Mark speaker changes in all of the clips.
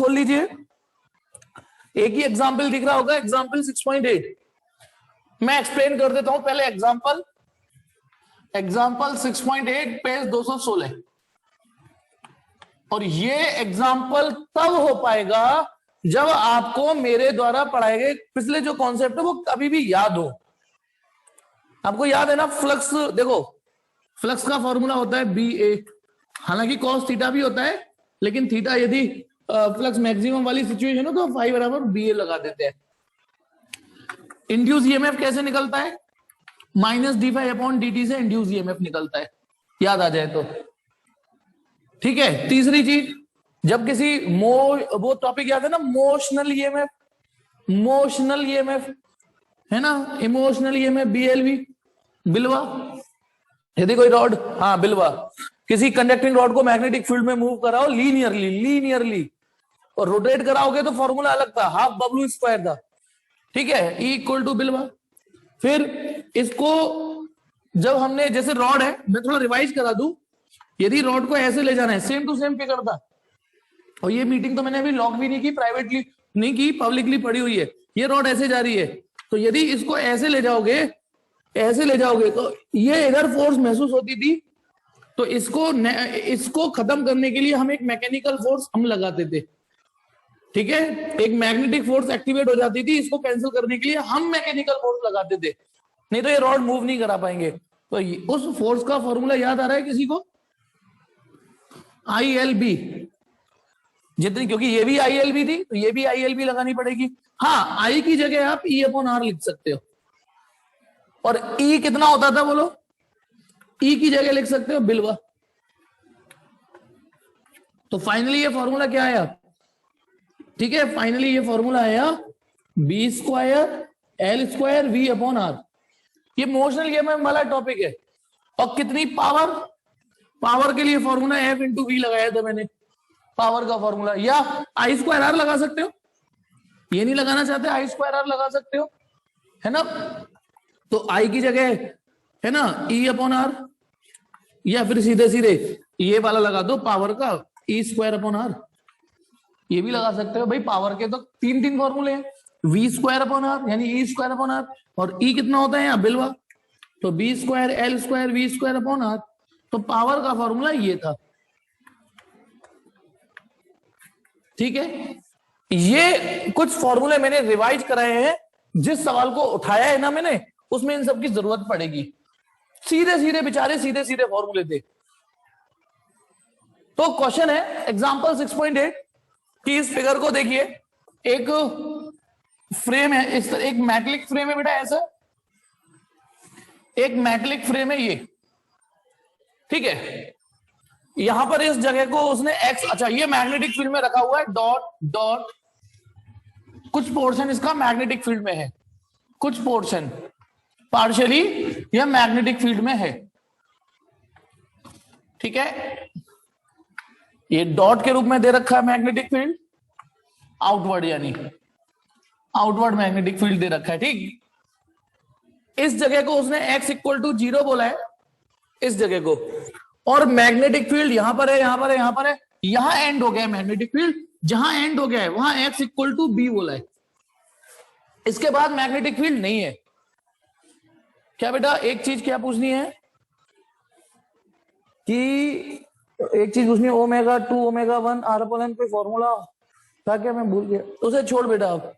Speaker 1: बोल लीजिए। एक ही एग्जाम्पल दिख रहा होगा, एग्जाम्पल 6.8। मैं एक्सप्लेन कर देता हूं पहले एग्जाम्पल 6.8 पेज 216। और ये एग्जाम्पल तब हो पाएगा जब आपको मेरे द्वारा पढ़ाए गए पिछले जो कॉन्सेप्ट है वो कभी भी याद हो। आपको याद है ना फ्लक्स, देखो फ्लक्स का फॉर्मूला होता है बी ए, हालांकि कॉस थीटा भी होता है, लेकिन थीटा यदि फ्लक्स मैक्सिमम वाली सिचुएशन हो तो फाई बराबर बी ए लगा देते हैं। इंड्यूस ईएमएफ कैसे निकलता है? Minus D phi upon D T से इंड्यूस ईएमएफ निकलता है, याद आ जाए तो। ठीक है, तीसरी चीज, जब किसी वो टॉपिक याद है ना, मोशनल ईएमएफ, मोशनल ईएमएफ है ना, इमोशनल ईएमएफ बीएलवी, बिलवा। यदि कोई रॉड, हाँ बिलवा, किसी कंडक्टिंग रॉड को मैग्नेटिक फील्ड में मूव कराओ लीनियरली और रोटेट कराओगे तो फॉर्मूला अलग था, हाफ बबलू स्क्वायर था। ठीक है, E इक्वल टू बिलवा। फिर इसको जब हमने, जैसे रॉड है, मैं थोड़ा रिवाइज करा दूं, यदि रॉड को ऐसे ले जाना है, सेम टू सेम फिगर था। और ये मीटिंग तो मैंने अभी लॉग भी नहीं की, प्राइवेटली नहीं की, पब्लिकली पड़ी हुई है। ये रॉड ऐसे जा रही है, तो यदि इसको ऐसे ले जाओगे तो ये इधर फोर्स महसूस होती थी, तो इसको खत्म करने के लिए हम एक मैकेनिकल फोर्स हम लगाते थे। ठीक है, एक मैग्नेटिक फोर्स एक्टिवेट हो जाती थी, इसको कैंसिल करने के लिए हम मैकेनिकल फोर्स लगाते थे, नहीं तो ये रॉड मूव नहीं करा पाएंगे। तो उस फोर्स का फॉर्मूला याद आ रहा है किसी को? ILB, जितनी, क्योंकि ये भी ILB थी तो ये भी ILB लगानी पड़ेगी। हाँ, I की जगह आप E अपॉन R लिख सकते हो, और E कितना होता था बोलो? E की जगह लिख सकते हो बिलवा। तो फाइनली ये फॉर्मूला क्या आया? ठीक है, फाइनली ये फॉर्मूला आया B square L square V upon R. ये मोशनल ईएमएफ वाला टॉपिक है। और कितनी पावर के लिए फॉर्मूला F इंटू वी लगाया था मैंने, पावर का फॉर्मूला। या आई स्क्वायर आर लगा सकते हो, ये नहीं लगाना चाहते आई स्क्वायर आर लगा सकते हो, है ना। तो आई की जगह है ना E अपॉन आर, या फिर सीधे ये वाला लगा दो पावर का, E स्क्वायर अपॉन आर, ये भी लगा सकते हो भाई। पावर के तो तीन फॉर्मूले हैं, वी स्क्वायर अपॉन आर यानी E स्क्वायर अपॉन आर, और E कितना होता है यहाँ बिलवा, तो B square L square V square upon R. तो पावर का फॉर्मूला ये था। ठीक है, ये कुछ फॉर्मूले मैंने रिवाइज कराए हैं, जिस सवाल को उठाया है ना मैंने, उसमें इन सब की जरूरत पड़ेगी। सीधे बेचारे सीधे फॉर्मूले थे। तो क्वेश्चन है एग्जांपल 6.8 कि इस फिगर को देखिए, एक फ्रेम है, इस तरह एक मैग्नेटिक फ्रेम है बेटा, ऐसा एक मैग्नेटिक फ्रेम है ये। ठीक है, यहां पर इस जगह को उसने एक्स, अच्छा ये मैग्नेटिक फील्ड में रखा हुआ है, डॉट कुछ पोर्शन इसका मैग्नेटिक फील्ड में है, कुछ पोर्शन पार्शियली यह मैग्नेटिक फील्ड में है। ठीक है, ये डॉट के रूप में दे रखा है मैग्नेटिक फील्ड, आउटवर्ड यानी आउटवर्ड मैग्नेटिक फील्ड दे रखा है। ठीक, इस जगह को उसने x इक्वल टू 0 बोला है, इस जगह को, और मैग्नेटिक फील्ड यहां पर है, यहां एंड हो गया है मैग्नेटिक फील्ड, जहां एंड हो गया है वहां x इक्वल टू b बोला है। इसके बाद मैग्नेटिक फील्ड नहीं है। क्या बेटा, एक चीज क्या पूछनी है कि omega 2 omega 1 R upon N कोई फॉर्मूला था क्या? मैं भूल गया, उसे छोड़ बेटा। आप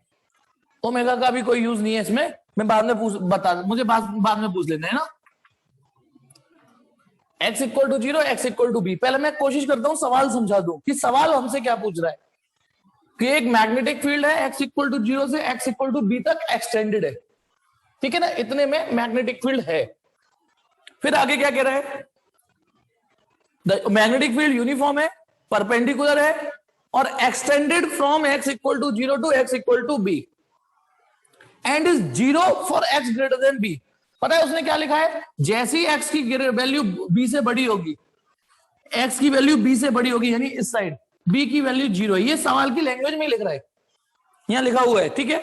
Speaker 1: ओमेगा का भी कोई यूज नहीं है इसमें, मैं बाद में मुझे बाद में पूछ लेना है ना। x equal to 0 x equal to B. पहले मैं कोशिश करता हूं सवाल समझा दूं कि सवाल हमसे क्या पूछ रहा है, कि एक मैग्नेटिक फील्ड है x इक्वल टू 0 से x इक्वल टू बी तक एक्सटेंडेड है। ठीक है ना, इतने में मैग्नेटिक फील्ड है। फिर आगे क्या कह रहा है, मैग्नेटिक फील्ड यूनिफॉर्म है, परपेंडिकुलर है, और extended from x equal to 0 to x equal to b and is 0 for x greater than b। पता है उसने क्या लिखा है, जैसी x की वैल्यू b से बड़ी होगी, x की वैल्यू b से बड़ी होगी यानी इस साइड, b की वैल्यू 0 है। ये सवाल की लैंग्वेज में लिख रहा है, यहां लिखा हुआ है। ठीक है,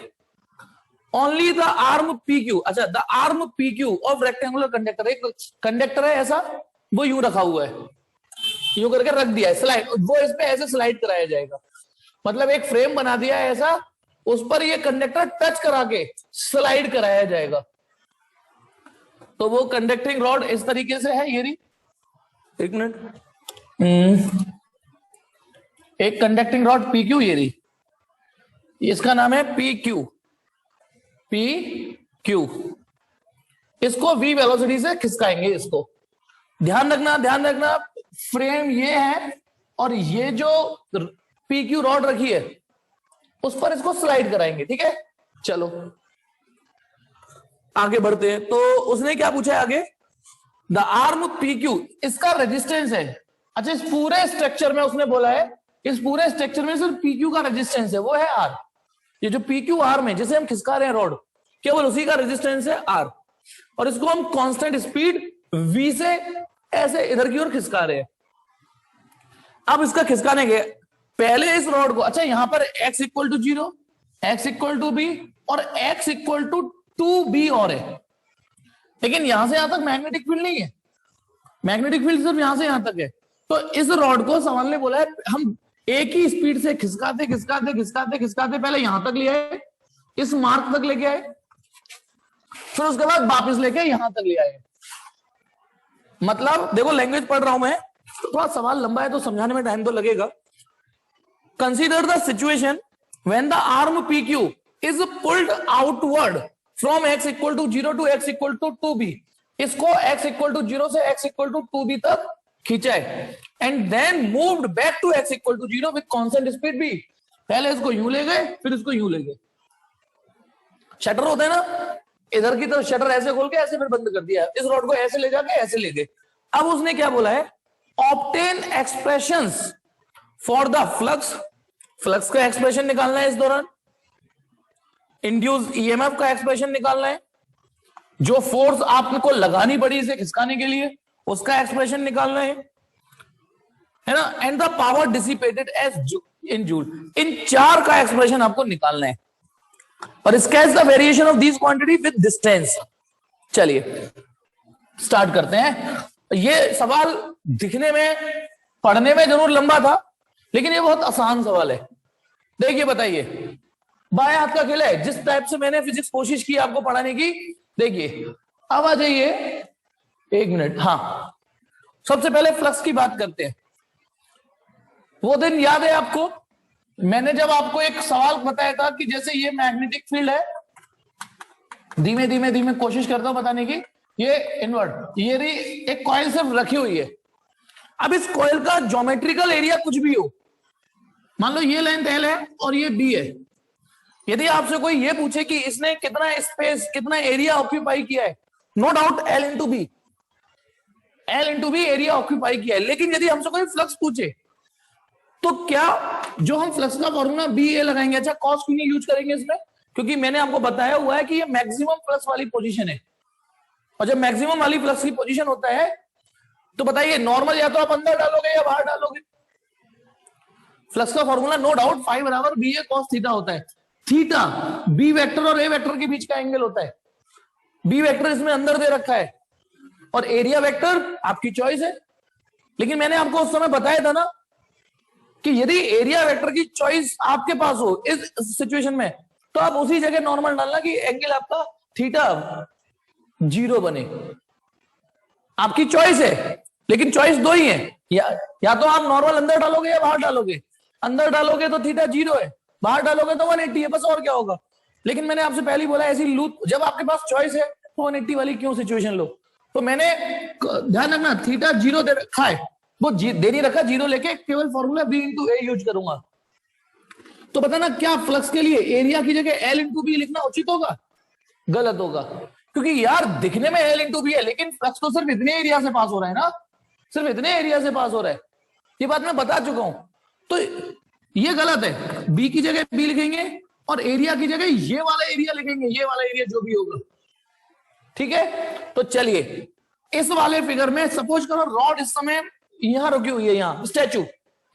Speaker 1: ओनली द आर्म PQ, अच्छा the arm PQ of rectangular conductor, एक कंडक्टर है ऐसा, वो यूं रखा हुआ है, यूं करके रख दिया है, स्लाइड, वो इस पे ऐसे स्लाइड कराया जाएगा। मतलब एक फ्रेम बना दिया है ऐसा, उस पर ये कंडक्टर टच करा के स्लाइड कराया जाएगा। तो वो कंडक्टिंग रॉड इस तरीके से है, ये रही, एक मिनट, एक कंडक्टिंग रॉड पी क्यू, ये रही, इसका नाम है पी क्यू, पी क्यू। इसको v वेलोसिटी से खिसकाएंगे इसको। ध्यान रखना, ध्यान रखना, फ्रेम ये है और ये जो पी क्यू रॉड रखी है उस पर इसको स्लाइड कराएंगे, ठीक है। चलो आगे बढ़ते हैं। तो उसने क्या पूछा है आगे, द आर्म पी क्यू, इसका रेजिस्टेंस है। अच्छा, इस पूरे स्ट्रक्चर में उसने बोला है, इस पूरे स्ट्रक्चर में सिर्फ पी क्यू का रेजिस्टेंस है, वो है आर। ये जो पी क्यू आर्म है जिसे हम खिसका रहे हैं रॉड, केवल उसी का रेजिस्टेंस है आर, और इसको हम कांस्टेंट स्पीड v से ऐसे इधर की ओर खिसका रहे हैं। अब इसका खिसकाने के पहले इस रॉड को, अच्छा यहां पर x equal to 0, x equal to B और x इक्वल टू 2b और है, लेकिन यहां से यहां तक मैग्नेटिक फील्ड नहीं है, मैग्नेटिक फील्ड सिर्फ यहां से यहां तक है। तो इस रॉड को सवाल ने बोला है हम एक ही स्पीड से खिसकाते खिसकाते खिसकाते खिसकाते पहले यहां तक ले आए, इस मार्क तक लेके आए, फिर उसके बाद वापस लेके यहां तक ले आए। मतलब देखो, लैंग्वेज पढ़ रहा हूं मैं, तो थोड़ा सवाल लंबा है तो समझाने में टाइम तो लगेगा। Consider the situation when the arm PQ is pulled outward from x equal to 0 to x equal to 2b। इसको x इक्वल टू 0 से x इक्वल टू 2b तक खींचा है, and then moved back to x equal to 0 with constant speed b। पहले इसको यूं ले गए, फिर इसको यूं ले गए। शटर होता है ना, इधर की तरफ शटर ऐसे खोल के ऐसे फिर बंद कर दिया, इस रॉड को ऐसे ले जाके ऐसे ले गए। अब उसने क्या बोला है, obtain expressions for the flux, flux का एक्सप्रेशन निकालना है इस दौरान, इंड्यूस EMF का एक्सप्रेशन निकालना है, जो फोर्स आपको लगानी पड़ी इसे खिसकाने के लिए उसका एक्सप्रेशन निकालना है ना, and the power dissipated as in joule. इन चार का एक्सप्रेशन आपको निकालना है, और sketch the variation of this quantity with distance. चलिए स्टार्ट करते हैं। ये सवाल दिखने में, पढ़ने में जरूर लंबा था, लेकिन ये बहुत आसान सवाल है। देखिए बताइए, बाएं हाथ का खेल है, जिस टाइप से मैंने फिजिक्स कोशिश की आपको पढ़ाने की। देखिए अब आ जाइए, एक मिनट, हाँ सबसे पहले फ्लक्स की बात करते हैं। वो दिन याद है आपको, मैंने जब आपको एक सवाल बताया था कि जैसे ये मैग्नेटिक फील्ड है, धीमे धीमे धीमे कोशिश करता हूं बताने की, ये इनवर्ट, ये रही एक कॉइल सिर्फ रखी हुई है। अब इस कॉइल का ज्योमेट्रिकल एरिया कुछ भी हो, मान लो ये लेंथ L है और ये B है, यदि आपसे कोई ये पूछे कि इसने कितना स्पेस, कितना एरिया ऑक्यूपाई किया है, no doubt L into B, L into B area occupy किया है। लेकिन यदि हमसे कोई फ्लक्स पूछे तो क्या जो हम फ्लक्स का फॉर्मूला BA लगाएंगे, अच्छा कॉस क्यों नहीं यूज करेंगे इसमें, क्योंकि मैंने आपको बताया हुआ है कि ये मैक्सिमम फ्लक्स वाली पोजीशन है, और जब मैक्सिमम वाली फ्लक्स की पोजीशन होता है तो बताइए नॉर्मल या तो आप अंदर डालोगे या बाहर डालोगे। फ्लक्स का फॉर्मूला नो डाउट फाई बराबर BA कॉस थीटा होता है। थीटा B वेक्टर और A वेक्टर के बीच का एंगल होता है, B वेक्टर इसमें अंदर दे रखा है और एरिया वेक्टर आपकी चॉइस है। लेकिन मैंने आपको उस समय बताया था ना कि यदि एरिया वेक्टर की चॉइस आपके पास हो इस सिचुएशन में, तो आप उसी जगह नॉर्मल डालना कि एंगल आपका थीटा 0 बने। आपकी चॉइस है, लेकिन चॉइस दो ही है, या तो आप नॉर्मल अंदर डालोगे या बाहर डालोगे। अंदर डालोगे तो थीटा 0 है, बाहर डालोगे तो 180 है, बस और क्या होगा। लेकिन मैंने आपसे पहले बोला ऐसी लूप, जब आपके पास चॉइस है तो 180 वाली क्यों सिचुएशन लो। तो मैंने ध्यान रखना, थीटा 0 दे रखा है, वो दे नहीं रखा 0 लेके केवल formula B into A use करूंगा। तो बताना क्या फ्लक्स के लिए एरिया की जगह L इंटू B लिखना उचित होगा, गलत होगा, क्योंकि यार दिखने में L इंटू B है, लेकिन फ्लक्स तो सिर्फ इतने एरिया से पास हो रहा है ना, सिर्फ इतने एरिया से पास हो रहा है, ये बात मैं बता चुका हूं। तो ये गलत है, B की जगह B लिखेंगे और एरिया की जगह ये वाला एरिया लिखेंगे, ये वाला एरिया जो भी होगा, ठीक है। तो चलिए इस वाले फिगर में सपोज करो रॉड इस समय यहां रुकी हुई है, यहां स्टैचू,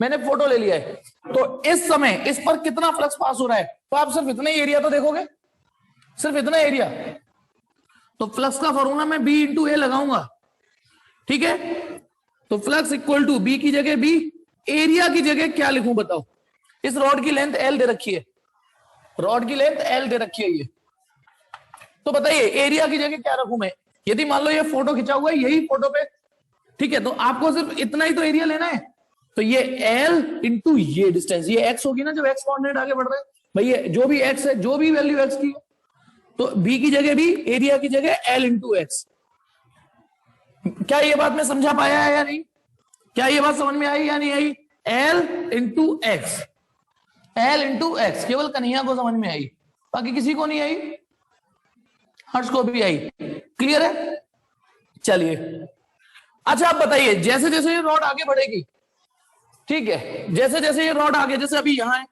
Speaker 1: मैंने फोटो ले लिया है, तो इस समय इस पर कितना फ्लक्स पास हो रहा है, तो आप सिर्फ इतना एरिया तो देखोगे, सिर्फ इतना एरिया। तो फ्लक्स का फॉर्मूला मैं B इंटू A लगाऊंगा, ठीक है। तो फ्लक्स इक्वल टू B की जगह B, एरिया की जगह क्या लिखूं बताओ, इस रॉड की लेंथ एल दे रखी है, रॉड की लेंथ एल दे रखी है ये, तो बताइए एरिया की जगह क्या रखूं मैं? यदि मान लो ये फोटो खिंचा हुआ है यही फोटो पे, ठीक है, तो आपको सिर्फ इतना ही तो एरिया लेना है, तो ये एल इंटू ये डिस्टेंस, ये एक्स होगी ना जब एक्स कोऑर्डिनेट आगे बढ़ रहा है, भाई ये जो भी एक्स है, जो भी वैल्यू एक्स की, तो बी की जगह भी, एरिया की जगह एल इंटू एक्स। क्या ये बात मैं समझा पाया है या नहीं? क्या ये बात समझ में आई या नहीं आई? L into X, L into X, केवल कन्हैया को समझ में आई, बाकी किसी को नहीं आई, हर्ष को भी आई, क्लियर है? चलिए अच्छा आप बताइए, जैसे जैसे ये रॉड आगे बढ़ेगी, ठीक है, जैसे जैसे ये रॉड आगे, जैसे अभी यहां है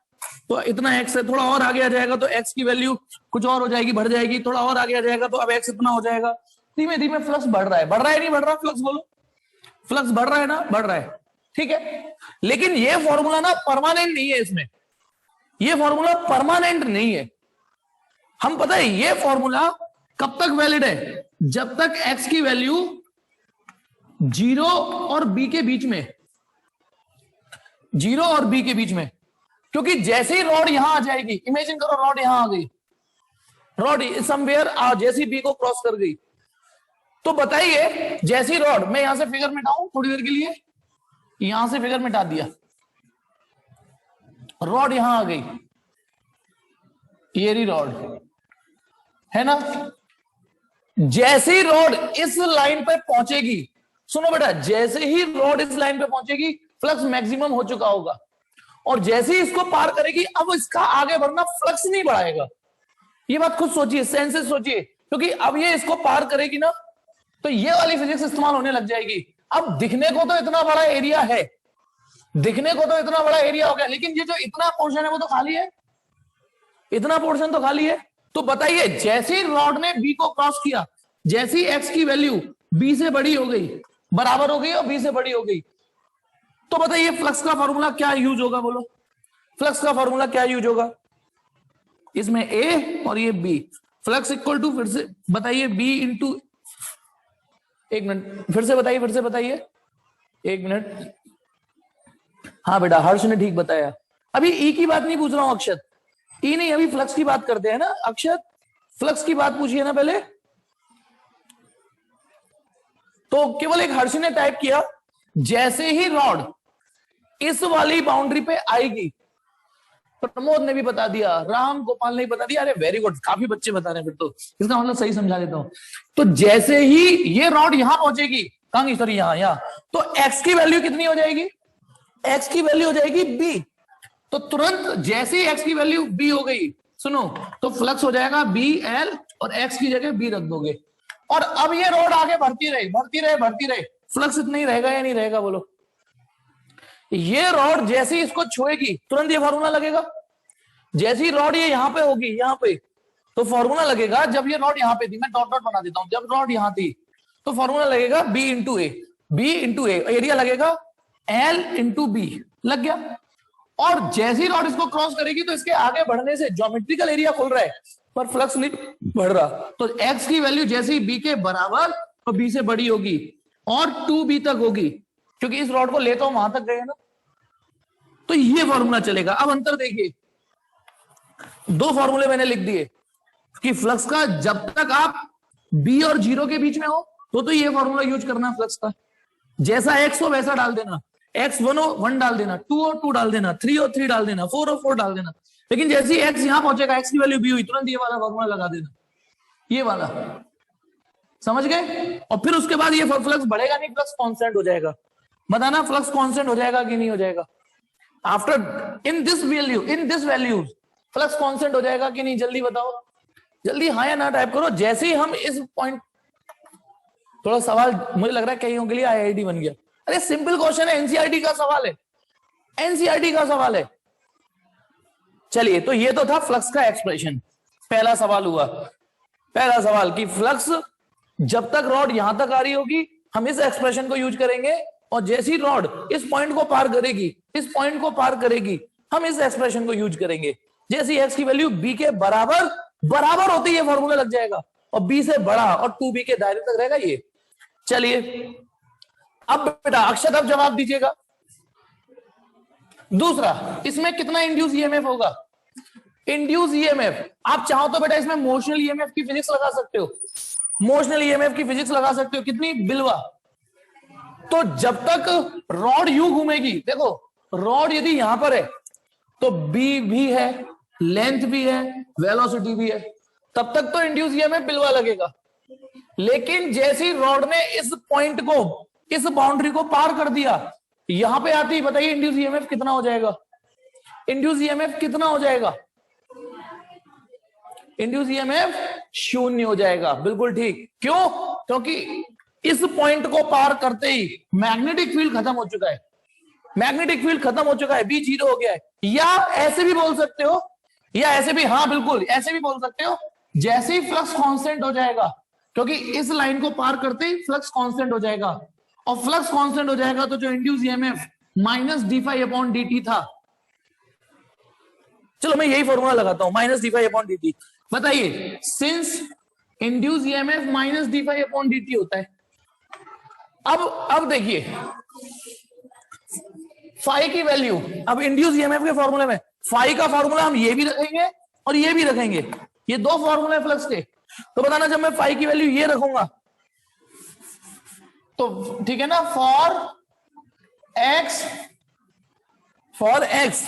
Speaker 1: तो इतना एक्स है, थोड़ा और आगे आ जाएगा तो एक्स की वैल्यू कुछ और हो जाएगी, बढ़ जाएगी, थोड़ा और आगे आ जाएगा तो अब एक्स इतना हो जाएगा, धीमे धीमे फ्लक्स बढ़ रहा है, बढ़ रहा है नहीं बढ़ रहा? फ्लक्स बोलो, फ्लक्स बढ़ रहा है ना? बढ़ रहा है, ठीक है। लेकिन ये फॉर्मूला ना परमानेंट नहीं है, इसमें ये फॉर्मूला परमानेंट नहीं है। हम पता है ये फॉर्मूला कब तक वैलिड है? जब तक एक्स की वैल्यू 0 और b के बीच में, 0 और b के बीच में, क्योंकि जैसे ही रॉड यहां आ जाएगी, इमेजिन करो रॉड यहां आ गई, रॉड समवेयर जैसी b को क्रॉस कर गई, तो बताइए जैसी रॉड, मैं यहां से फिगर मिटाऊं थोड़ी देर के लिए, यहां से फिगर मिटा दिया, रॉड यहां आ गई, ये रही रॉड है ना, जैसे ही रॉड इस लाइन पे पहुंचेगी, सुनो बेटा, जैसे ही रॉड इस लाइन पे पहुंचेगी फ्लक्स मैक्सिमम हो चुका होगा, और जैसे ही इसको पार करेगी अब इसका आगे बढ़ना फ्लक्स नहीं बढ़ाएगा। ये बात खुद सोचिए, सेंस से सोचिए, क्योंकि अब ये इसको पार करेगी ना तो ये वाली फिजिक्स इस्तेमाल होने लग जाएगी। अब दिखने को तो इतना बड़ा एरिया है, दिखने को तो इतना बड़ा एरिया हो गया, लेकिन ये जो इतना पोर्शन है वो तो खाली है, इतना पोर्शन तो खाली है। तो बताइए जैसे ही रॉड ने बी को क्रॉस किया, जैसी एक्स की वैल्यू बी से बड़ी हो गई, बराबर हो गई और बी से बड़ी हो गई, तो बताइए फ्लक्स का फॉर्मूला क्या यूज होगा? बोलो फ्लक्स का फॉर्मूला क्या यूज होगा? इसमें ए और ये बी, फ्लक्स इक्वल टू, फिर से बताइए, बी इंटू, एक मिनट फिर से बताइए, फिर से बताइए, एक मिनट, हाँ बेटा हर्ष ने ठीक बताया। अभी ई की बात नहीं पूछ रहा हूं अक्षत, ई नहीं, अभी फ्लक्स की बात करते हैं ना। अक्षत फ्लक्स की बात पूछिए ना पहले, तो केवल एक हर्ष ने टाइप किया, जैसे ही रॉड इस वाली बाउंड्री पे आएगी, प्रमोद ने भी बता दिया, राम गोपाल ने भी बता दिया, अरे वेरी गुड, काफी बच्चे बता रहे हैं, फिर तो इसका मतलब सही समझा देता हूं। तो जैसे ही ये रॉड यहां पहुंचेगी, कहां की, सॉरी यहां, तो एक्स की वैल्यू कितनी हो जाएगी? एक्स की वैल्यू हो जाएगी बी, तो तुरंत जैसे ही एक्स की वैल्यू बी हो गई, सुनो, तो फ्लक्स हो जाएगा बी एल, और एक्स की जगह बी रख दोगे, और अब ये रॉड आगे बढ़ती रहे, बढ़ती रहे, बढ़ती रहे, फ्लक्स इतना ही रहेगा या नहीं रहेगा? बोलो, ये रॉड जैसे ही इसको छुएगी तुरंत ये फॉर्मूला लगेगा, जैसी रॉड ये यहां पे होगी, यहां पे, तो फॉर्मूला लगेगा, जब ये रॉड यहां पे थी, मैं डॉट डॉट बना देता हूं, जब रॉड यहां थी तो फॉर्मूला लगेगा बी इंटू ए, बी इंटू ए, एरिया लगेगा एल इंटू बी, लग गया। और जैसी रॉड इसको क्रॉस करेगी तो इसके आगे बढ़ने से ज्योमेट्रिकल एरिया खुल रहा है पर फ्लक्स नहीं बढ़ रहा, तो एक्स की वैल्यू जैसे ही बी के बराबर और बी से बड़ी होगी और 2b तक होगी, क्योंकि इस रॉड को लेता हूं वहां तक गए ना, तो ये फॉर्मूला चलेगा। अब अंतर देखिए, दो फॉर्मूले मैंने लिख दिए कि फ्लक्स का जब तक आप b और 0 के बीच में हो तो ये फॉर्मूला यूज करना फ्लक्स का, जैसा x हो वैसा डाल देना, x 1 हो 1 डाल देना, 2 हो 2 डाल देना, 3 हो 3 डाल देना, 4 हो 4 डाल देना, लेकिन जैसे ही x यहां पहुंचेगा, x की वैल्यू b हुई, तुरंत ये वाला फॉर्मूला लगा देना, ये वाला, समझ गए? और फिर उसके बाद ये फ्लक्स बढ़ेगा नहीं, फ्लक्स कांस्टेंट हो जाएगा। बताना फ्लक्स कांस्टेंट हो जाएगा कि नहीं हो जाएगा? After in this value flux constant हो जाएगा कि नहीं? जल्दी बताओ, जल्दी हाँ या ना टाइप करो। जैसे ही हम इस पॉइंट, थोड़ा सवाल मुझे लग रहा है कईयों के लिए आईआईटी बन गया, अरे सिंपल क्वेश्चन है, एनसीईआरटी का सवाल है, एनसीईआरटी का सवाल है। चलिए, तो ये तो था फ्लक्स का एक्सप्रेशन, पहला सवाल हुआ, पहला सवाल कि फ्लक्स जब तक रॉड यहां तक आ रही होगी हम इस एक्सप्रेशन को यूज करेंगे, और जैसी रॉड इस पॉइंट को पार करेगी, इस पॉइंट को पार करेगी, हम इस एक्सप्रेशन को यूज करेंगे। जैसी एक्स की वैल्यू बी के बराबर होती है, फॉर्मूला लग जाएगा, और बी से बड़ा और 2b के दायरे तक रहेगा ये। चलिए अब बेटा अक्षत अब जवाब दीजिएगा, दूसरा, इसमें कितना इंड्यूस ईएमएफ होगा? इंड्यूस ईएमएफ आप चाहो तो बेटा इसमें मोशनल ईएमएफ की फिजिक्स लगा सकते हो, मोशनल ईएमएफ की फिजिक्स लगा सकते हो। कितनी? बिलवा। तो जब तक रॉड यू घूमेगी, देखो रॉड यदि यहां पर है तो बी भी है, लेंथ भी है, वेलोसिटी भी है, तब तक तो इंड्यूस ईएमएफ बिलवा लगेगा। लेकिन जैसी रॉड ने इस पॉइंट को, इस बाउंड्री को पार कर दिया, यहां पे आती, बताइए इंड्यूस ईएमएफ कितना हो जाएगा? इंड्यूस ईएमएफ कितना हो जाएगा? इंड्यूस ईएमएफ 0 हो जाएगा। बिल्कुल ठीक। क्यों? क्योंकि इस पॉइंट को पार करते ही मैग्नेटिक फील्ड खत्म हो चुका है, मैग्नेटिक फील्ड खत्म हो चुका है, बी 0 हो गया है। या ऐसे भी बोल सकते हो, या ऐसे भी, हाँ बिल्कुल ऐसे भी बोल सकते हो, जैसे ही फ्लक्स कांस्टेंट हो जाएगा, क्योंकि इस लाइन को पार करते ही फ्लक्स कांस्टेंट हो जाएगा, और फ्लक्स कांस्टेंट हो जाएगा तो जो इंड्यूस ईएमएफ माइनस d∅/dt था, चलो मैं यही फॉर्मूला लगाता हूं, माइनस d∅/dt। बताइए, since induce EMF minus d∅/dt होता है, अब देखिए फाई की वैल्यू, अब इंड्यूस ईएमएफ के फॉर्मूले में फाई का फॉर्मूला हम ये भी रखेंगे और ये भी रखेंगे, ये दो फॉर्मूले फ्लक्स के। तो बताना, जब मैं फाई की वैल्यू ये रखूंगा तो ठीक है ना, for x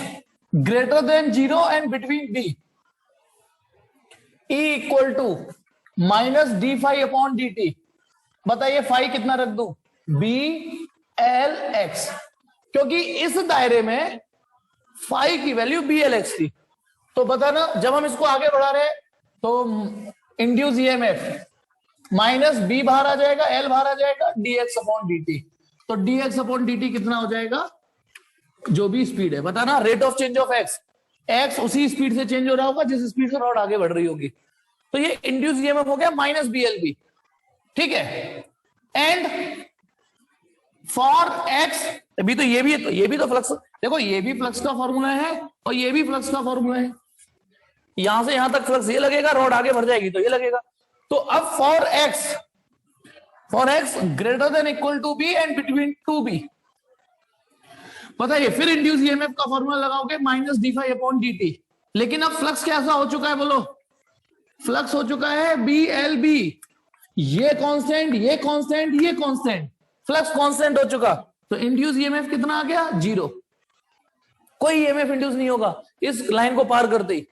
Speaker 1: greater than 0 and between B, E equal to minus d∅/dt। बताइए फाई कितना रख दूं? BLX, क्योंकि इस दायरे में फाई की वैल्यू BLX थी। तो बताना, जब हम इसको आगे बढ़ा रहे हैं तो इंड्यूस ईएमएफ माइनस बी बाहर आ जाएगा, एल बाहर आ जाएगा, dx/dt। तो dx/dt कितना हो जाएगा? जो भी स्पीड है, बताना rate of change of x, x उसी स्पीड से चेंज हो रहा होगा जिस स्पीड से रॉड आगे बढ़ रही होगी। तो ये इंड्यूस ईएमएफ हो गया माइनस BLB, ठीक है। एंड फॉर एक्स, अभी तो ये भी तो फ्लक्स, देखो ये भी फ्लक्स का फॉर्मूला है और ये भी फ्लक्स का फॉर्मूला है। यहां से यहां तक फ्लक्स ये लगेगा, रॉड आगे बढ़ जाएगी तो ये लगेगा। तो अब for x greater than equal to b and between two b, बताइए फिर इंड्यूस ईएमएफ का फॉर्मूला लगाओगे माइनस d∅/dt। लेकिन अब फ्लक्स कैसा हो चुका है बोलो? फ्लक्स हो चुका है BLB, ये कांस्टेंट, ये कांस्टेंट, ये कांस्टेंट, फ्लक्स कांस्टेंट हो चुका। तो इंड्यूस ईएमएफ कितना आ गया? 0। कोई ईएमएफ इंड्यूस नहीं होगा इस लाइन को पार करते ही।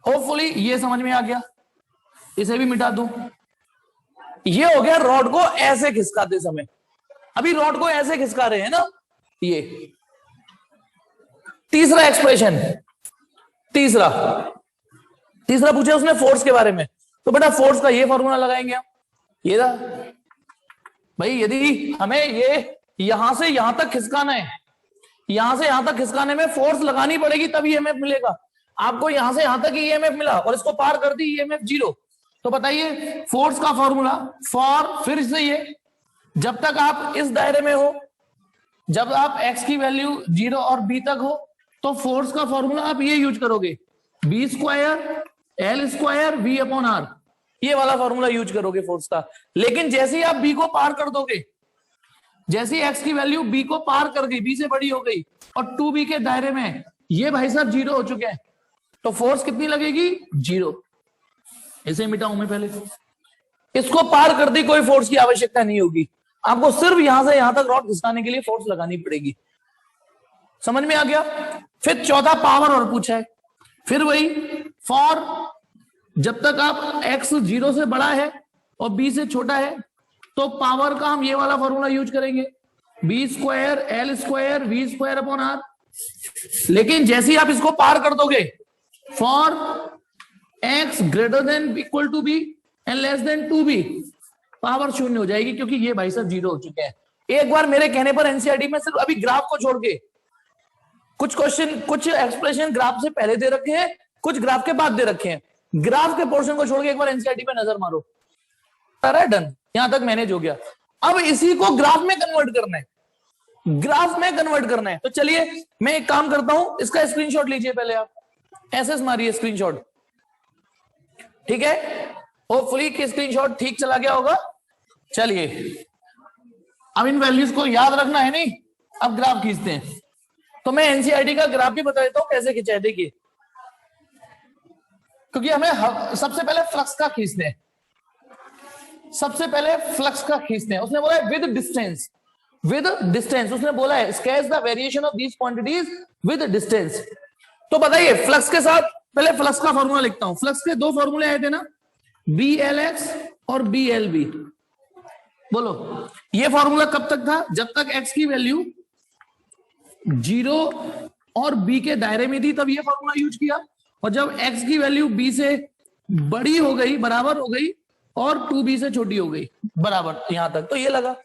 Speaker 1: होपफुली ये समझ में आ गया, इसे भी मिटा दूं। ये हो गया रॉड को ऐसे खिसकाते समय। अभी रॉड को ऐसे खिसका रहे हैं ना, ये तीसरा एक्सप्रेशन, तीसरा पूछा उसने फोर्स के बारे में। तो बेटा फोर्स का ये फॉर्मूला लगाएंगे हम, ये था भाई, यदि हमें ये यहां से यहां तक खिसकाना है, यहां से यहां तक खिसकाने में फोर्स लगानी पड़ेगी तब ईएमएफ मिलेगा। आपको यहां से यहां तक ईएमएफ मिला और इसको पार कर दी ईएमएफ 0। तो बताइए फोर्स का फॉर्मूला फॉर, फिर से ये, जब तक आप इस दायरे में हो, जब आप x की वैल्यू 0 और b तक हो, तो फोर्स का फॉर्मूला आप ये यूज करोगे, B² L² V/R, ये वाला फॉर्मूला यूज करोगे फोर्स का। लेकिन जैसे ही आप b को पार कर दोगे, जैसे ही x की वैल्यू b को पार कर गई, b से बड़ी हो गई और 2b के दायरे में ये भाई साहब 0 हो चुके हैं, तो फोर्स कितनी लगेगी? 0। इसे मिटाऊं मैं पहले, इसको पार कर दी, कोई फोर्स की आवश्यकता नहीं होगी, आपको सिर्फ यहां से यहां तक रॉड घिसकाने के लिए फोर्स लगानी पड़ेगी। समझ में आ गया? फिर चौथा पावर और पूछा है, फिर वही फॉर, जब तक आप x 0 से बड़ा है और b से छोटा है, तो पावर का हम ये वाला फॉर्मूला यूज करेंगे, B² L² V/R। लेकिन जैसे ही आप इसको पार कर दोगे, for x greater than equal to b and less than 2b, power 0 हो जाएगी, क्योंकि ये भाई साहब 0 हो चुके हैं। एक बार मेरे कहने पर एनसीईआरटी में सिर्फ अभी ग्राफ को छोड़ के कुछ क्वेश्चन, कुछ एक्सप्रेशन ग्राफ से पहले दे रखे हैं, कुछ ग्राफ के बाद दे रखे हैं। ग्राफ के पोर्शन को छोड़ के एक बार एनसीईआरटी पे नजर मारो, सारा डन, यहां तक मैनेज हो गया। अब इसी को ग्राफ में कन्वर्ट करना है, ग्राफ में कन्वर्ट करना है। तो चलिए मैं एक काम करता हूं, इसका स्क्रीनशॉट लीजिए पहले, आप ऐसे मारिए स्क्रीनशॉट, ठीक है। होपफुली कि स्क्रीनशॉट ठीक चला गया होगा। चलिए अब इन वैल्यूज को याद रखना है नहीं, अब ग्राफ खींचते हैं। तो मैं एनसीईआरटी का ग्राफ भी बता देता हूं कैसे खींचा है। देखिए, क्योंकि हमें सबसे पहले फ्लक्स का खींचते हैं, सबसे पहले फ्लक्स का खींचते हैं। उसने बोला है विद डिस्टेंस, विद डिस्टेंस उसने बोला है sketch the variation of these quantities with distance. तो बताइए फ्लक्स के साथ पहले फ्लक्स का फॉर्मूला लिखता हूं। फ्लक्स के दो फॉर्मूले आए थे ना, बी एल एक्स और बी एल बी। बोलो ये फॉर्मूला कब तक था? जब तक एक्स की वैल्यू 0 और बी के दायरे में थी तब ये फॉर्मूला यूज किया, और जब एक्स की वैल्यू बी से बड़ी हो गई, बराबर हो गई, और 2b से छोटी हो गई, बराबर, यहां तक तो ये लगा।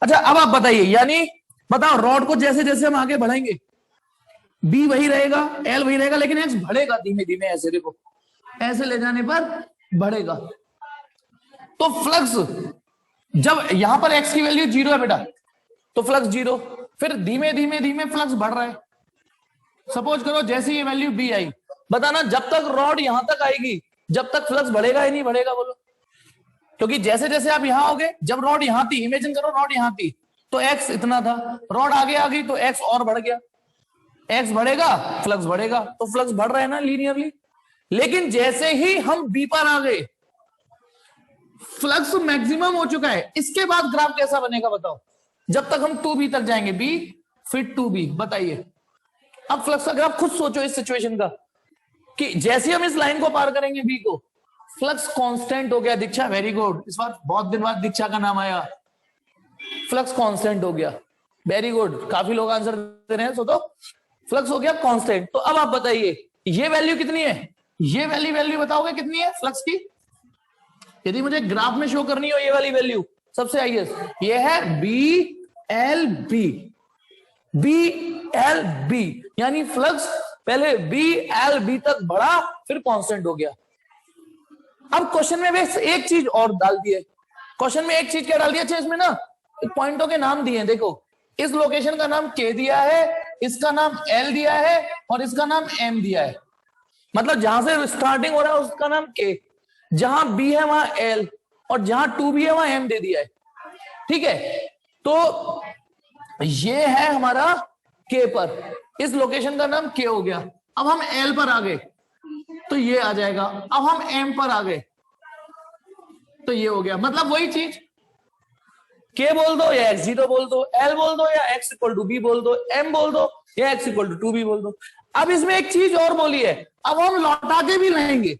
Speaker 1: अच्छा अब आप बताइए, यानी बताओ रॉड को जैसे जैसे हम आगे बढ़ाएंगे b वही रहेगा, l वही रहेगा, लेकिन x बढ़ेगा धीमे धीमे, ऐसे देखो, ऐसे ले जाने पर बढ़ेगा। तो फ्लक्स जब यहां पर x की वैल्यू 0 है बेटा, तो फ्लक्स 0, फिर धीमे धीमे धीमे फ्लक्स बढ़ रहा है। सपोज करो जैसे ये वैल्यू b आई, बताना जब तक रॉड यहां तक आएगी जब तक फ्लक्स बढ़ेगा ही नहीं बढ़ेगा? बोलो, क्योंकि जैसे जैसे आप यहां होगे, जब रॉड यहां थी, इमेजिन करो रॉड यहां थी तो x इतना था, रॉड आगे आ गई तो x और बढ़ गया, x बढ़ेगा फ्लक्स बढ़ेगा, तो फ्लक्स बढ़ रहा है ना लीनियरली। लेकिन जैसे ही हम b पर आ गए फ्लक्स मैक्सिमम हो चुका है, इसके बाद ग्राफ कैसा बनेगा बताओ? जब तक हम 2b तक जाएंगे, b फिर 2b, बताइए। अब फ्लक्स का ग्राफ खुद सोचो इस सिचुएशन का, कि जैसे हम इस लाइन को पार करेंगे b को, फ्लक्स कांस्टेंट हो गया। दीक्षा वेरी गुड, इस बार बहुत दिन बाद दीक्षा का नाम आया। फ्लक्स कांस्टेंट हो गया, वेरी गुड, काफी लोग आंसर दे रहे हैं। सो तो फ्लक्स हो गया कांस्टेंट। तो अब आप बताइए ये वैल्यू कितनी है? ये वैल्यू बताओगे कितनी है फ्लक्स की? यदि मुझे ग्राफ में शो करनी हो ये वाली वैल्यू सबसे हाईएस्ट, ये है B L B, B L B, यानी फ्लक्स पहले बी एल बी तक बढ़ा फिर कांस्टेंट हो गया। अब क्वेश्चन में बस एक चीज और डाल दी है। क्वेश्चन में एक चीज क्या डाल दिया? अच्छा इसमें ना पॉइंटों के नाम दिए हैं, देखो इस लोकेशन का नाम K दिया है, इसका नाम L दिया है, और इसका नाम M दिया है। मतलब जहां से स्टार्टिंग हो रहा है उसका नाम K, जहां B है वहां L, और जहां 2B है वहां M दे दिया है। ठीक है, तो ये है हमारा K पर, इस लोकेशन का नाम K हो गया। अब हम L पर आ गए तो ये आ जाएगा, अब हम M पर आ गए तो ये हो गया। मतलब वही चीज, K बोल दो या x0 बोल दो, L बोल दो या x इक्वल टू b बोल दो, M बोल दो या x इक्वल टू 2b बोल दो। अब इसमें एक चीज और बोली है, अब हम लौटा के भी लाएंगे।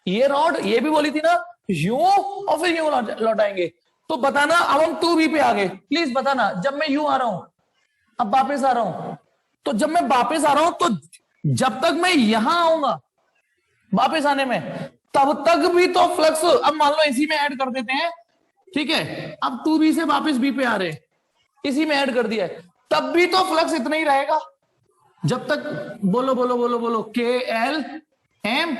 Speaker 1: ये रॉड ये भी बोली थी ना यूं और फिर यूं लौटाएंगे, तो बताना अब हम 2b पे आ गए। प्लीज बताना जब मैं यूं आ रहा हूं, अब वापस आ रहा हूं, तो जब मैं वापस आ रहा हूं तो जब तक मैं यहां आऊंगा वापस आने में, तब तक भी तो फ्लक्स, अब मान लो इसी में ऐड कर देते हैं, ठीक है, अब 2b से वापस b पे आ रहे हैं, इसी में ऐड कर दिया है, तब भी तो फ्लक्स इतना ही रहेगा जब तक, बोलो बोलो बोलो बोलो, K L M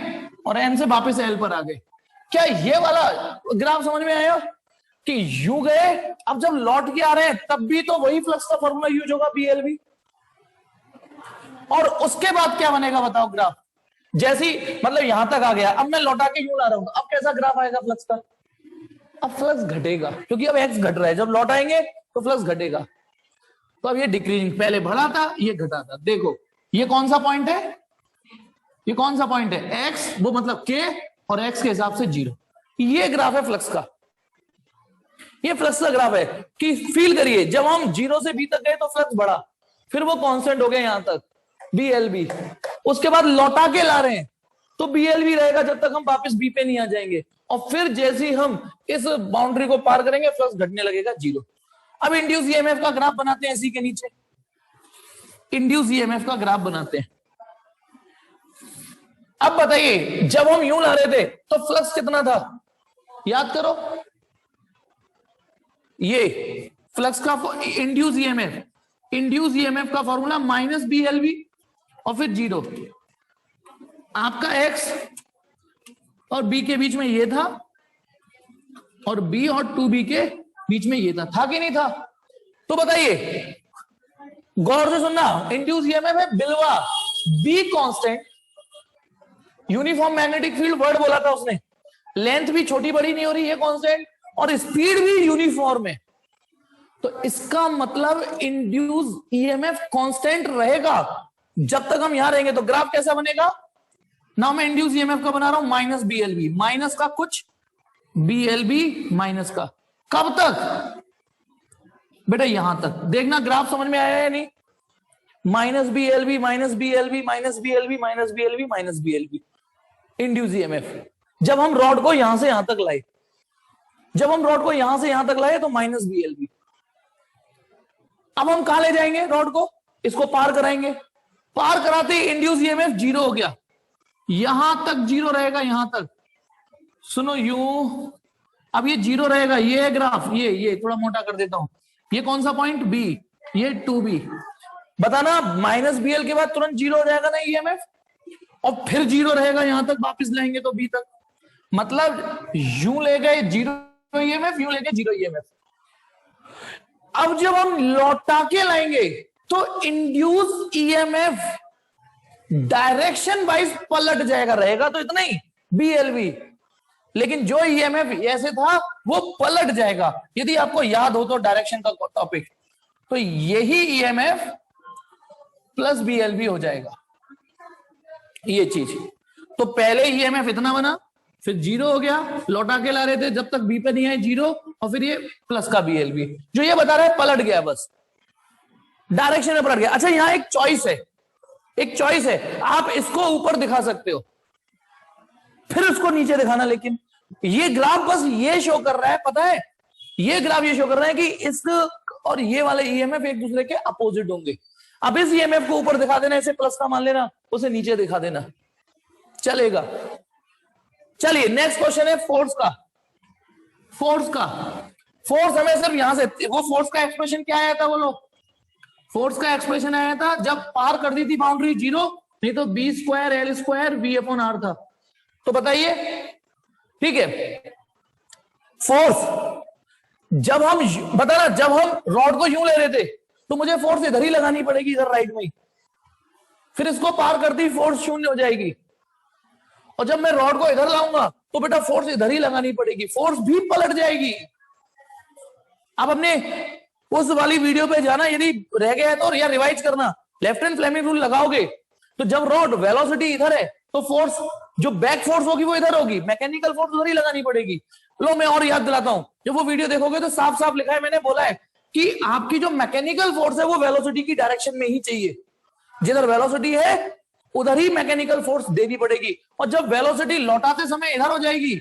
Speaker 1: और M से वापस L पर आ गए। क्या ये वाला ग्राफ समझ में आया? कि यू गए, अब जब लौट के आ रहे हैं तब भी तो वही फ्लक्स का फॉर्मूला यूज होगा BLV, और उसके बाद क्या बनेगा बताओ ग्राफ? जैसी मतलब यहां तक आ गया, अब मैं लौटा के यूं ला रहा हूं, अब कैसा ग्राफ आएगा फ्लक्स का? अब फ्लक्स घटेगा, क्योंकि अब x घट रहा है, जब लौट आएंगे तो फ्लक्स घटेगा। तो अब ये डिक्रीजिंग, पहले बढ़ा था ये घटा था। देखो ये कौन सा पॉइंट है? ये कौन सा पॉइंट है? x, वो मतलब k, और x के हिसाब से 0। ये ग्राफ है फ्लक्स का, ये फ्लक्स का ग्राफ है। कि फील करिए जब हम 0 से b तक गए तो फ्लक्स बढ़ा, फिर वो कांस्टेंट हो गया यहां तक BLB, उसके बाद लौटा के ला रहे हैं तो BLB रहेगा जब तक हम वापस b पे नहीं आ जाएंगे, और फिर जैसे ही हम इस बाउंड्री को पार करेंगे फ्लक्स घटने लगेगा 0। अब इंड्यूस ईएमएफ का ग्राफ बनाते हैं, इसी के नीचे इंड्यूस ईएमएफ का ग्राफ बनाते हैं। अब बताइए जब हम यूं ला रहे थे तो फ्लक्स कितना था? याद करो, ये फ्लक्स का इंड्यूस ईएमएफ का फॉर्मूला -BLV और फिर 0। आपका x और b के बीच में ये था, और b और 2b के बीच में ये था कि नहीं था? तो बताइए, गौर से सुनना, इंड्यूस ईएमएफ है बिलवा, b constant, uniform magnetic field word बोला था उसने, लेंथ भी छोटी बड़ी नहीं हो रही है कांस्टेंट, और स्पीड भी यूनिफॉर्म है। तो इसका मतलब इंड्यूस ईएमएफ कांस्टेंट रहेगा जब तक हम यहां रहेंगे। तो ग्राफ कैसा बनेगा? ना मैं इंड्यूस ईएमएफ का बना रहा हूं माइनस बीएलबी, माइनस का कुछ बीएलबी माइनस का, कब तक बेटा? यहां तक। देखना ग्राफ समझ में आया है नहीं? Minus BLB minus BLB minus BLB minus BLB minus BLB induce EMF. जब हम रॉड को यहां से यहां तक लाए, जब हम रॉड को यहां से यहां तक लाए तो माइनस बीएलबी। अब हम कहां ले जाएंगे रॉड को? इसको पार कराएंगे, पार कराते ही इंड्यूस ईएमएफ जीरो हो गया, यहां तक जीरो रहेगा, यहां तक। सुनो यूं, अब ये जीरो रहेगा, ये है ग्राफ, ये थोड़ा मोटा कर देता हूं। ये कौन सा पॉइंट? बी, ये 2B। बताना माइनस बीएल के बाद तुरंत जीरो हो जाएगा ना ईएमएफ, और फिर जीरो रहेगा, यहां तक वापस लाएंगे तो बी तक। मतलब यूं ले गए जीरो ईएमएफ, यूं ले गए जीरो ईएमएफ। अब जब हम लौटा के लाएंगे तो इंड्यूस ईएमएफ डायरेक्शन वाइज पलट जाएगा, रहेगा तो इतना ही बीएलबी, लेकिन जो ईएमएफ ऐसे था वो पलट जाएगा। यदि आपको याद हो तो डायरेक्शन का टॉपिक, तो यही ईएमएफ प्लस बीएलबी हो जाएगा, ये चीज। तो पहले ईएमएफ इतना बना, फिर जीरो हो गया, लौटा के ला रहे थे जब तक बी पे नहीं आए जीरो, और फिर ये प्लस का बीएलबी। जो ये बता रहा है पलट गया, बस डायरेक्शन में पलट गया। अच्छा यहां एक चॉइस है, एक चॉइस है, आप इसको ऊपर दिखा सकते हो, फिर उसको नीचे दिखाना। लेकिन ये ग्राफ बस ये शो कर रहा है, पता है, ये ग्राफ ये शो कर रहा है कि इस और ये वाले ईएमएफ एक दूसरे के अपोजिट होंगे। अब इस ईएमएफ को ऊपर दिखा देना, इसे प्लस का मान लेना, उसे नीचे दिखा देना, चलेगा। चलिए नेक्स्ट क्वेश्चन है फोर्स का। फोर्स का, फोर्स हमें सिर्फ यहां से, वो फोर्स का एक्सप्रेशन क्या आया था बोलो? फोर्स का एक्सप्रेशन आया था जब पार कर दी थी बाउंड्री जीरो, नहीं तो B square L square V upon R था। तो बताइए, ठीक है, फोर्स जब हम बताना, जब हम रॉड को यूं ले रहे थे तो मुझे फोर्स इधर ही लगानी पड़ेगी, इधर राइट में ही, फिर इसको पार करती फोर्स शून्य हो जाएगी। और जब मैं रॉड को इधर लाऊंगा तो बेटा फोर्स इधर ही लगानी पड़ेगी, फोर्स भी पलट जाएगी। अब अपने उस वाली वीडियो पे जाना, यदि रह गया है तो, या रिवाइज करना, लेफ्ट हैंड फ्लेमिंग रूल लगाओगे तो जब रॉड वेलोसिटी इधर है तो फोर्स, जो बैक फोर्स होगी वो इधर होगी, मैकेनिकल फोर्स उधर ही लगानी पड़ेगी। लो मैं और याद दिलाता हूं, जब वो वीडियो देखोगे तो साफ साफ लिखा है, मैंने बोला है कि आपकी जो मैकेनिकल फोर्स है वो वेलोसिटी की डायरेक्शन में ही चाहिए, जिधर वेलोसिटी है उधर ही मैकेनिकल फोर्स देनी पड़ेगी। और जब वेलोसिटी लौटाते समय इधर हो जाएगी,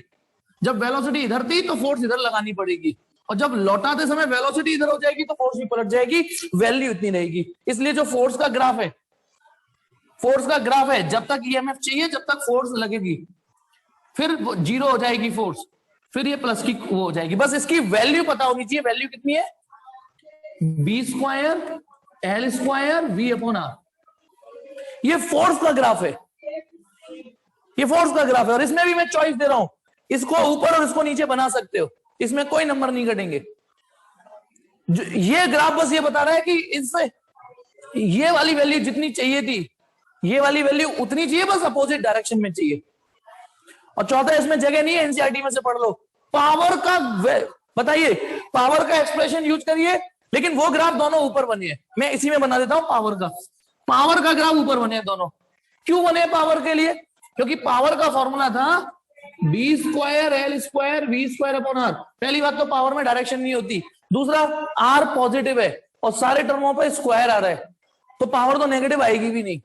Speaker 1: जब वेलोसिटी इधर थी तो फोर्स इधर लगानी पड़ेगी, और जब लौटाते समय वेलोसिटी इधर हो जाएगी तो फोर्स भी पलट जाएगी, वैल्यू इतनी रहेगी। इसलिए जो फोर्स का ग्राफ है, फोर्स का ग्राफ है, जब तक ईएमएफ चाहिए जब तक फोर्स लगेगी, फिर जीरो हो जाएगी फोर्स, फिर ये प्लस की वो हो जाएगी। बस इसकी वैल्यू पता होनी चाहिए, वैल्यू कितनी है? B square L square V upon R. ये फोर्स का ग्राफ है, ये फोर्स का ग्राफ है। और इसमें भी मैं चॉइस दे रहा हूं, इसको ऊपर और इसको नीचे बना सकते हो, इसमें कोई नंबर नहीं कटेंगे। ये ग्राफ बस ये बता रहा है कि इससे ये वाली वैल्यू जितनी चाहिए थी, ये वाली वैल्यू उतनी चाहिए, बस अपोजिट डायरेक्शन में चाहिए। और चौथा, इसमें जगह नहीं है, एनसीईआरटी में से पढ़ लो। पावर का बताइए, पावर का एक्सप्रेशन यूज करिए, लेकिन वो ग्राफ दोनों ऊपर बने। मैं इसी में बना देता हूं पावर का, पावर का ग्राफ ऊपर बने दोनों। क्यों बने पावर के लिए? क्योंकि पावर का फॉर्मूला था B square L square V square upon R. पहली बात तो पावर में डायरेक्शन नहीं होती, दूसरा आर पॉजिटिव है और सारे टर्मों पर स्क्वायर आ रहा है, तो पावर तो नेगेटिव आएगी भी नहीं।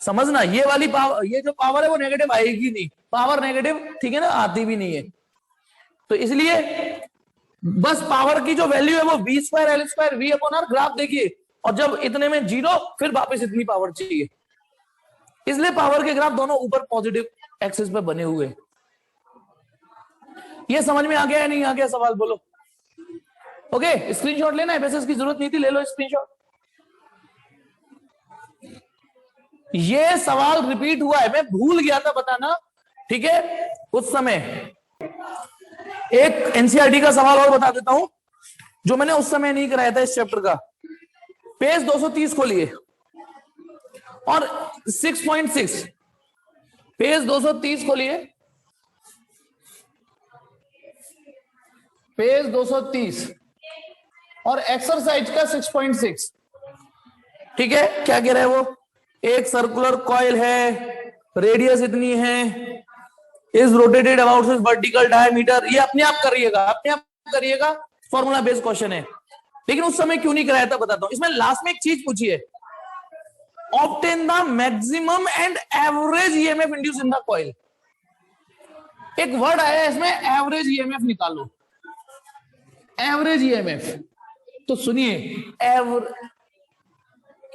Speaker 1: समझना, ये वाली पावर, ये जो पावर है वो नेगेटिव आएगी नहीं, पावर नेगेटिव, ठीक है ना, आती भी नहीं है। तो इसलिए बस पावर की जो वैल्यू है वो B square L square V upon R. Graph देखिए, और जब इतने में जीरो, फिर वापस इतनी पावर चाहिए, इसलिए पावर के ग्राफ दोनों ऊपर पॉजिटिव एक्सिस पे बने हुए। ये समझ में आ गया या नहीं आ गया? सवाल बोलो। ओके, स्क्रीनशॉट लेना है, वैसे इसकी जरूरत नहीं थी, ले लो स्क्रीनशॉट। ये सवाल रिपीट हुआ है, मैं भूल गया था बताना, ठीक है। उस समय एक एनसीईआरटी का सवाल और बता देता हूं, जो मैंने उस समय नहीं कराया था इस चैप्टर का। पेज 230 खोलिए और 6.6, पेज 230 खोलिए, पेज 230, और एक्सरसाइज का 6.6। ठीक है, क्या कह रहा है वो, एक सर्कुलर कॉइल है, रेडियस इतनी है, is rotated about his vertical diameter. ये अपने आप करिएगा, अपने आप करिएगा, फॉर्मूला बेस्ड क्वेश्चन है। लेकिन उस समय क्यों नहीं कराया था बताता हूं। इसमें लास्ट में एक चीज पूछी है, obtain the maximum and average EMF induce in the coil. एक वर्ड आया है इसमें, एवरेज ईएमएफ निकालो, एवरेज ईएमएफ। तो सुनिए,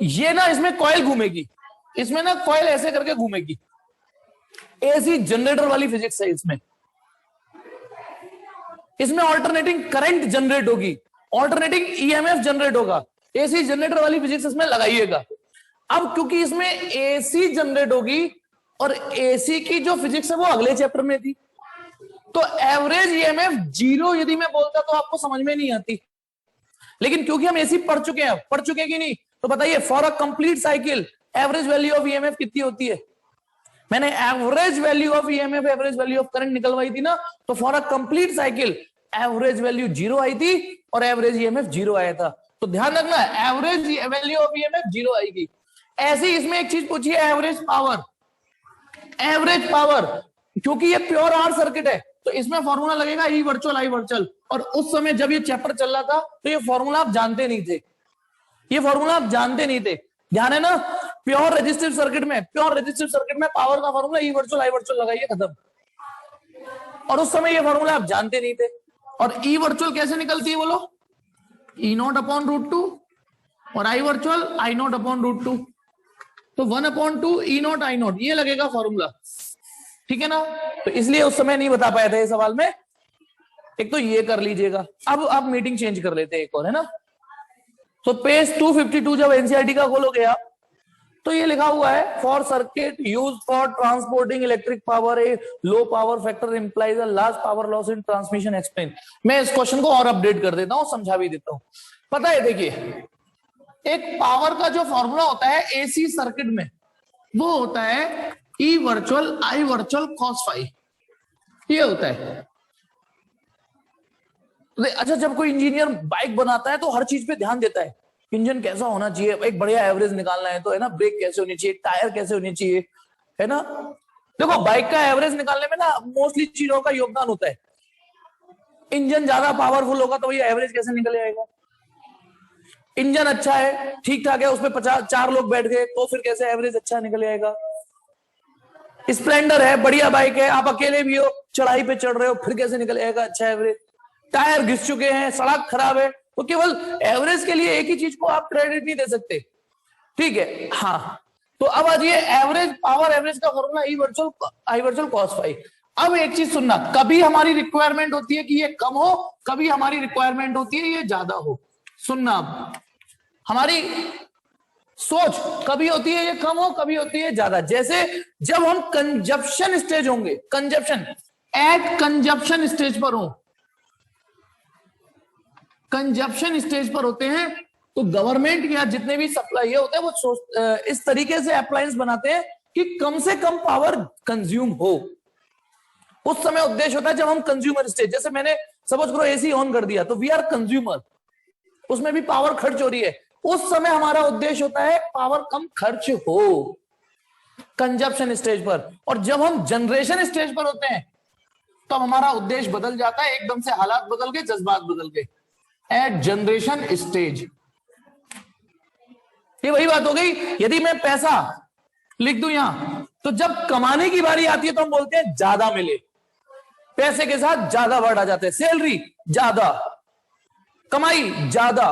Speaker 1: ये ना इसमें कॉइल घूमेगी, इसमें ना कॉइल ऐसे करके घूमेगी, एसी जनरेटर वाली फिजिक्स है इसमें। इसमें ऑल्टरनेटिंग करंट जनरेट होगी, ऑल्टरनेटिंग ईएमएफ जनरेट होगा, एसी जनरेटर वाली फिजिक्स इसमें लगाइएगा। अब क्योंकि इसमें एसी जनरेट होगी और एसी की जो फिजिक्स है वो अगले चैप्टर में थी, तो एवरेज ईएमएफ 0 यदि मैं बोलता तो आपको समझ में नहीं आती। लेकिन क्योंकि हम एसी पढ़ चुके हैं, पढ़ चुके हैं कि नहीं, तो बताइए for a complete cycle average value of EMF कितनी होती है। मैंने average value of EMF, average value of current निकलवाई थी ना, तो for a complete cycle average value 0 आई थी और एवरेज ईएमएफ 0 आया था। तो ध्यान रखना, एवरेज वैल्यू ऑफ ईएमएफ 0 आएगी। ऐसे इसमें एक चीज पूछी है, एवरेज पावर। एवरेज पावर, क्योंकि ये प्योर आर सर्किट है तो इसमें फॉर्मूला लगेगा ई वर्चुअल आई वर्चुअल। और उस समय जब ये चैप्टर चल रहा था तो ये फॉर्मूला आप जानते नहीं थे, ये फॉर्मूला आप जानते नहीं थे। ध्यान है ना, प्योर रेजिस्टिव सर्किट में, प्योर रेजिस्टिव सर्किट में पावर का फॉर्मूला ई वर्चुअल आई वर्चुअल लगाइए, खत्म। और उस समय ये फॉर्मूला आप जानते नहीं थे। और ई वर्चुअल कैसे निकलती है बोलो, ई नॉट अपॉन रूट 2 और I virtual I not upon root 2, तो 1/2 ई नॉट आई नॉट, ये लगेगा फॉर्मूला। ठीक है ना, तो इसलिए उस समय नहीं बता पाए थे इस सवाल में। एक तो ये कर लीजिएगा। अब आप मीटिंग चेंज कर लेते हैं एक और, है ना। तो पेज 252 जब एनसीईआरटी का खोलोगे आप, तो ये लिखा हुआ है for circuit use for transporting electric power A low power factor implies a large power loss in transmission explain. मैं इस क्वेश्चन को और अपडेट कर देता हूं, समझा भी देता हूं। पता है, देखिए एक पावर का जो फॉर्मूला होता है एसी सर्किट में, वो होता है ई वर्चुअल आई वर्चुअल कॉस फाई, ये होता है। अच्छा, जब कोई इंजीनियर बाइक बनाता है तो हर चीज पे ध्यान देता है, इंजन कैसा होना चाहिए, एक बढ़िया एवरेज निकालना है तो, है ना, ब्रेक कैसे होनी चाहिए, टायर कैसे होनी चाहिए, है ना। देखो बाइक का एवरेज निकालने में ना मोस्टली चीजों का योगदान होता है। इंजन ज्यादा पावरफुल होगा तो ये एवरेज कैसे निकल जाएगा। इंजन अच्छा है, ठीक ठाक है, उसमें 4 लोग बैठ गए तो फिर कैसे एवरेज अच्छा निकल जाएगा। स्प्लेंडर है, बढ़िया बाइक है, आप अकेले भी हो, चढ़ाई पे चढ़ रहे हो, फिर कैसे निकल जाएगा अच्छा एवरेज। टायर घिस चुके हैं, सड़क खराब है, तो केवल एवरेज के लिए एक ही चीज को आप क्रेडिट नहीं दे सकते। ठीक है, हाँ। तो अब आज ये एवरेज पावर, एवरेज का फॉर्मूला ई वर्चुअल आई वर्चुअल कॉस फाई। अब एक चीज सुनना, कभी हमारी रिक्वायरमेंट होती है कि ये कम हो, कभी हमारी रिक्वायरमेंट होती है ये ज्यादा हो। सुनना, अब हमारी सोच कभी होती है ये कम हो, कभी होती है ज्यादा। जैसे जब हम कंजप्शन स्टेज होंगे, कंजप्शन एट कंजप्शन स्टेज पर हो, कंजप्शन स्टेज पर होते हैं तो गवर्नमेंट या जितने भी सप्लाई होते हैं वो इस तरीके से अप्लायंस बनाते हैं कि कम से कम पावर कंज्यूम हो। उस समय उद्देश्य होता है जब हम कंज्यूमर स्टेज, जैसे मैंने सपोज करो एसी ऑन कर दिया तो वी आर कंज्यूमर, उसमें भी पावर खर्च हो रही है, उस समय हमारा उद्देश्य होता है पावर कम खर्च हो कंजप्शन स्टेज पर। और जब हम जनरेशन स्टेज पर होते हैं तब तो हमारा उद्देश्य बदल जाता है, एकदम से हालात बदल गए, जज्बात बदल गए। एट जनरेशन स्टेज, ये वही बात हो गई। यदि मैं पैसा लिख दूं यहां, तो जब कमाने की बारी आती है तो हम बोलते हैं ज्यादा मिले, पैसे के साथ ज्यादा वर्ड आ जाते हैं, सैलरी ज्यादा, कमाई ज्यादा।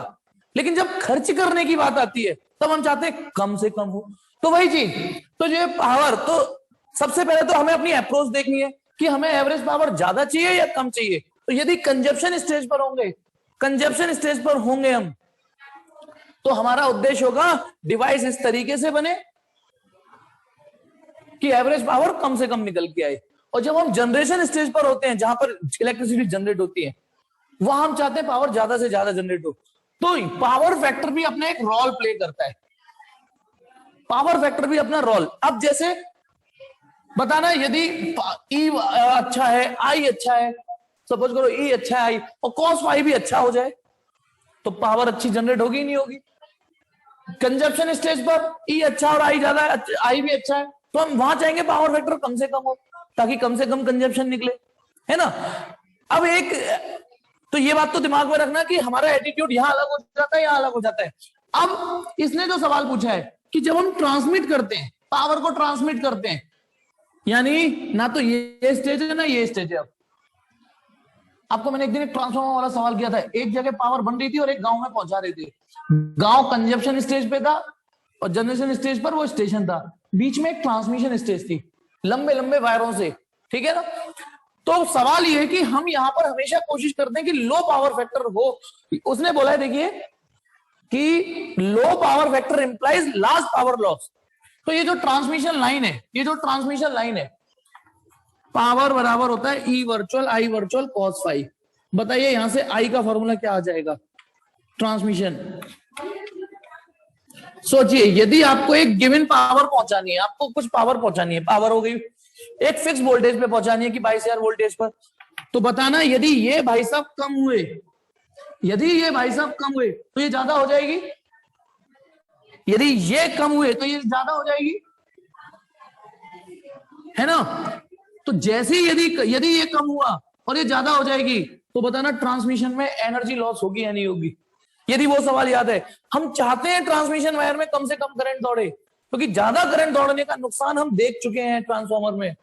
Speaker 1: लेकिन जब खर्च करने की बात आती है तब हम चाहते हैं कम से कम हो। तो वही चीज, तो जो पावर, तो सबसे पहले तो हमें अपनी अप्रोच देखनी है कि हमें एवरेज पावर ज्यादा चाहिए या कम चाहिए। तो यदि कंजप्शन स्टेज पर होंगे, कंजप्शन स्टेज पर होंगे हम, तो हमारा उद्देश्य होगा डिवाइस इस तरीके से बने कि एवरेज पावर कम से कम निकल के आए। और जब हम जनरेशन स्टेज पर होते हैं, जहां पर इलेक्ट्रिसिटी जनरेट होती है, वहां हम चाहते हैं पावर ज्यादा से ज्यादा जनरेट हो। तो पावर फैक्टर भी अपना एक रोल प्ले करता है, पावर फैक्टर भी अपना रोल। अब जैसे बताना, यदि ई अच्छा है, आई अच्छा है, सपोज करो ई अच्छा है आई और कॉस फाई भी अच्छा हो जाए, तो पावर अच्छी जनरेट होगी नहीं होगी। कंजप्शन स्टेज पर ई अच्छा और आई ज्यादा है, आई भी अच्छा है, तो हम वहां चाहेंगे पावर फैक्टर कम से कम हो, ताकि कम से कम कंजप्शन निकले, है ना। अब एक तो ये बात तो दिमाग में रखना कि हमारा एटीट्यूड यहां अलग हो जाता है, यहां अलग हो जाता है। अब इसने जो सवाल पूछा है कि जब हम ट्रांसमिट करते हैं, पावर को ट्रांसमिट करते हैं, यानी ना तो ये स्टेज है ना ये स्टेज है। आपको मैंने एक दिन एक ट्रांसफॉर्मर वाला सवाल किया था, एक जगह पावर बन रही थी और एक गांव में पहुंचा रही थी। गांव कंजप्शन स्टेज पे था और जनरेशन स्टेज पर वो स्टेशन था, बीच में एक ट्रांसमिशन स्टेज थी लंबे लंबे वायरों से, ठीक है ना। तो सवाल ये है कि हम यहां पर हमेशा कोशिश करते हैं कि लो पावर फैक्टर हो। उसने बोला है देखिए कि low power factor implies large power loss. तो ये जो ट्रांसमिशन लाइन है, ये जो ट्रांसमिशन लाइन है, पावर बराबर होता है ई वर्चुअल आई वर्चुअल कॉस फाई। बताइए यहां से आई का फॉर्मूला क्या आ जाएगा, ट्रांसमिशन। सोचिए यदि आपको एक गिवन पावर पहुंचानी है, आपको कुछ पावर पहुंचानी है, पावर हो गई एक फिक्स वोल्टेज पे पहुंचानी है कि 22,000 वोल्टेज पर, तो बताना यदि ये भाई साहब कम हुए, यदि ये भाई साहब कम हुए तो ये ज्यादा हो जाएगी, यदि ये कम हुए तो ये ज्यादा हो जाएगी, है ना। तो जैसे यदि ये कम हुआ और ये ज्यादा हो जाएगी तो बताना ट्रांसमिशन में एनर्जी लॉस होगी या नहीं होगी। यदि वो सवाल याद है, हम चाहते हैं ट्रांसमिशन वायर में कम से कम करंट दौड़े, क्योंकि ज्यादा करंट दौड़ने का नुकसान हम देख चुके हैं ट्रांसफार्मर में,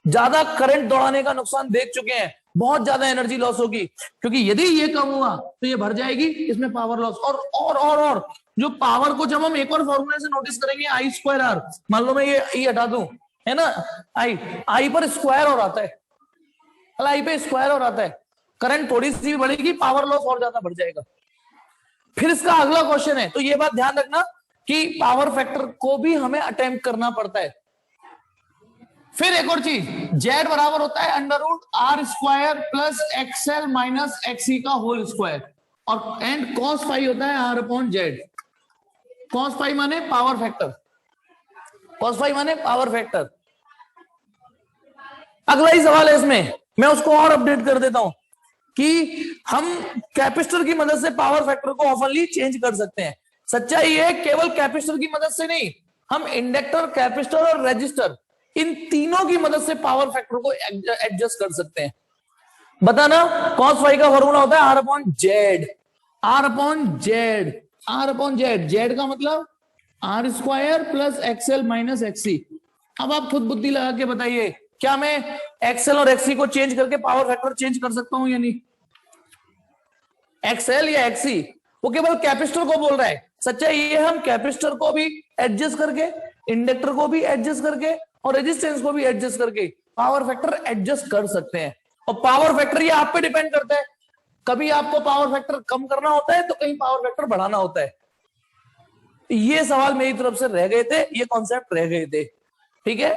Speaker 1: ज्यादा करंट दौड़ाने का नुकसान देख चुके हैं, बहुत ज्यादा एनर्जी लॉस होगी, क्योंकि यदि ये कम हुआ तो ये भर जाएगी, इसमें पावर लॉस। और जो पावर को जब हम एक और फॉर्मूले से नोटिस करेंगे, आई स्क्वायर आर, मान लो मैं ये ई हटा दूं, है ना, आई पर स्क्वायर और आता है, आई पे स्क्वायर और आता है, करंट थोड़ी सी भी बढ़ेगी, पावर लॉस और ज्यादा बढ़ जाएगा। फिर इसका अगला क्वेश्चन है, तो ये बात ध्यान रखना कि पावर फैक्टर को भी हमें अटेम्प्ट करना पड़ता है। फिर एक और चीज, जेड बराबर होता है under root R square plus XL minus XE का होल स्क्वायर, और एंड कॉस फाई होता है R upon Z. Cos phi माने पावर फैक्टर, कॉस फाई माने पावर फैक्टर। अगला ही सवाल है इसमें, मैं उसको और अपडेट कर देता हूं कि हम कैपेसिटर की मदद से पावर फैक्टर को ऑफनली चेंज कर सकते हैं। सच्चाई है केवल कैपेसिटर की मदद से नहीं, हम इंडक्टर, कैपेसिटर और रेजिस्टर, इन तीनों की मदद से पावर फैक्टर को एडजस्ट कर सकते हैं। बताना कॉस फाई का फॉर्मूला होता है R upon Z, R upon Z, R upon Z, Z का मतलब R square plus XL minus XC. अब आप खुद बुद्धि लगा के बताइए, क्या मैं एक्सएल और एक्ससी को चेंज करके पावर फैक्टर चेंज कर सकता हूं या नहीं। एक्सएल या एक्ससी वो केवल कैपेसिटर को बोल रहा है, सच्चाई ये हम कैपेसिटर को भी एडजस्ट करके, इंडक्टर को भी एडजस्ट करके और रेजिस्टेंस को भी एडजस्ट करके पावर फैक्टर एडजस्ट कर सकते हैं। और पावर फैक्टर ये आप पे डिपेंड करता है, कभी आपको पावर फैक्टर कम करना होता है तो कहीं पावर फैक्टर बढ़ाना होता है। ये सवाल मेरी तरफ से रह गए थे, ये कॉन्सेप्ट रह गए थे, ठीक है।